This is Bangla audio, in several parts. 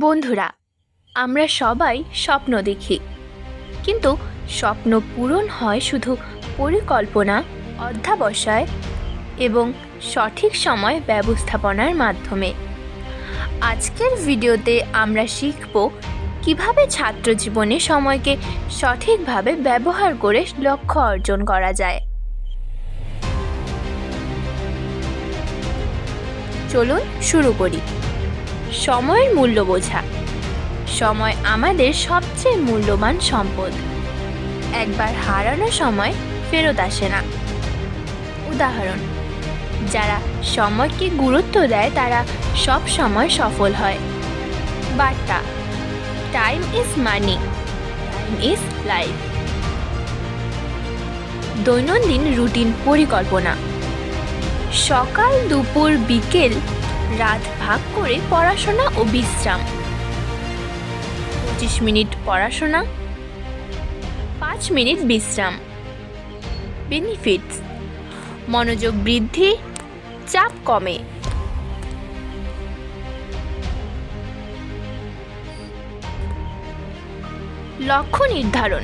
বন্ধুরা, আমরা সবাই স্বপ্ন দেখি, কিন্তু স্বপ্ন পূরণ হয় শুধু পরিকল্পনা, অধ্যবসায় এবং সঠিক সময় ব্যবস্থাপনার মাধ্যমে। আজকের ভিডিওতে আমরা শিখব কিভাবে ছাত্র জীবনে সময়কে সঠিকভাবে ব্যবহার করে লক্ষ্য অর্জন করা যায়। চলুন শুরু করি। সময়ের মূল্য বোঝা। সময় আমাদের সবচেয়ে মূল্যবান সম্পদ। একবার হারানো সময় ফেরত আসে না। উদাহরণ, যারা সময়কে গুরুত্ব দেয় তারা সব সময় সফল হয়। বার্তা: time is money, time is life. দৈনন্দিন রুটিন পরিকল্পনা। সকাল, দুপুর, বিকেল, রাত ভাগ করে পড়াশোনা ও বিশ্রাম। 25 মিনিট পড়াশোনা, 5 মিনিট বিশ্রাম। বেনিফিটস: মনোযোগ বৃদ্ধি, চাপ কমে। লক্ষ্য নির্ধারণ।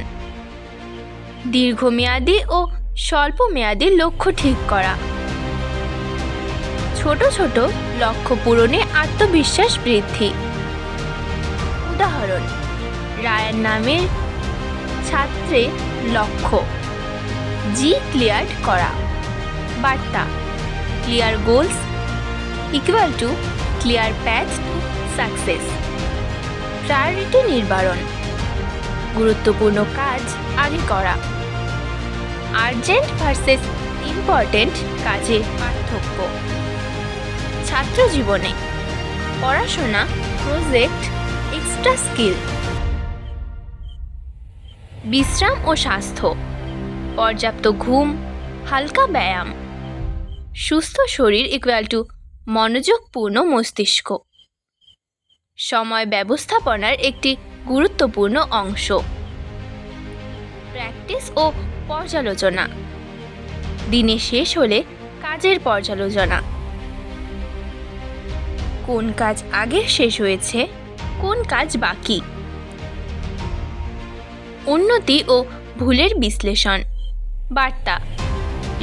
দীর্ঘমেয়াদী ও স্বল্পমেয়াদী লক্ষ্য ঠিক করা। ছোট ছোট লক্ষ্য পূরণে আত্মবিশ্বাস বৃদ্ধি। উদাহরণ, রায়ান নামের ছাত্রের লক্ষ্য জি ক্লিয়ার করা। বার্তা: clear goals equal to clear path to success. Priority নির্ধারণ। গুরুত্বপূর্ণ কাজ আগে করা। আর্জেন্ট ভার্সেস ইম্পর্টেন্ট কাজের পার্থক্য। ছাত্র জীবনে পড়াশোনা, প্রজেক্ট, এক্সট্রা স্কিল। বিশ্রাম ও স্বাস্থ্য। পর্যাপ্ত ঘুম, হালকা ব্যায়াম। সুস্থ শরীর ইকুয়াল টু মনোযোগপূর্ণ মস্তিষ্ক। সময় ব্যবস্থাপনার একটি গুরুত্বপূর্ণ অংশ। প্র্যাকটিস ও পর্যালোচনা। দিনে শেষ হলে কাজের পর্যালোচনা। কোন কাজ আগে শেষ হয়েছে, কোন কাজ বাকি। উন্নতি ও ভুলের বিশ্লেষণ। বার্তা: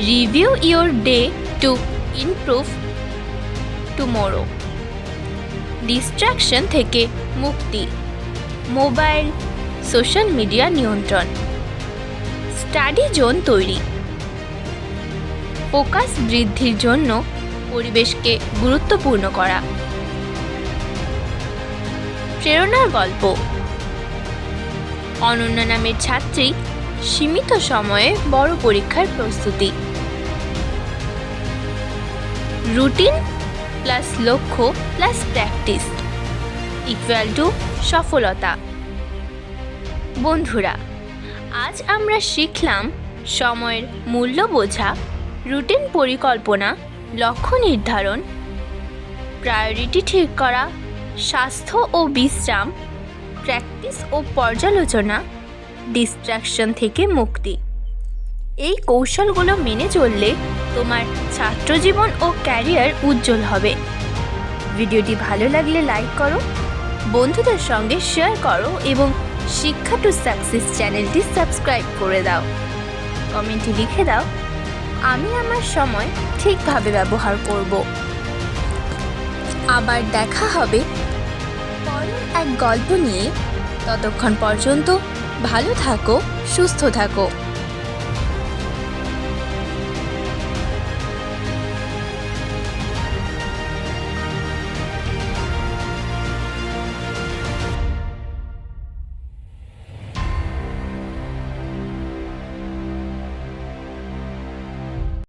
review your day to improve tomorrow. Distraction থেকে মুক্তি। মোবাইল, সোশ্যাল মিডিয়া নিয়ন্ত্রণ। স্টাডি জোন তৈরি। ফোকাস বৃদ্ধির জন্য পরিবেশকে গুরুত্বপূর্ণ করা। প্রেরণার গল্প। অনন্যা নামের ছাত্রী সীমিত সময়ে বড় পরীক্ষার প্রস্তুতি। রুটিন প্লাস লক্ষ্য প্লাস প্র্যাকটিস ইকুয়াল টু সফলতা। বন্ধুরা, আজ আমরা শিখলাম সময়ের মূল্য বোঝা, রুটিন পরিকল্পনা, লক্ষ্য নির্ধারণ, প্রায়োরিটি ঠিক করা, স্বাস্থ্য ও বিশ্রাম, প্র্যাকটিস ও পর্যালোচনা, ডিস্ট্রাকশন থেকে মুক্তি। এই কৌশলগুলো মেনে চললে তোমার ছাত্রজীবন ও ক্যারিয়ার উজ্জ্বল হবে। ভিডিওটি ভালো লাগলে লাইক করো, বন্ধুদের সঙ্গে শেয়ার করো এবং শিক্ষা টু সাকসেস চ্যানেলটি সাবস্ক্রাইব করে দাও। কমেন্টে লিখে দাও, আমি আমার সময় ঠিকভাবে ব্যবহার করব। আবার দেখা হবে পরের এক গল্প নিয়ে। ততক্ষণ পর্যন্ত ভালো থাকো, সুস্থ থাকো।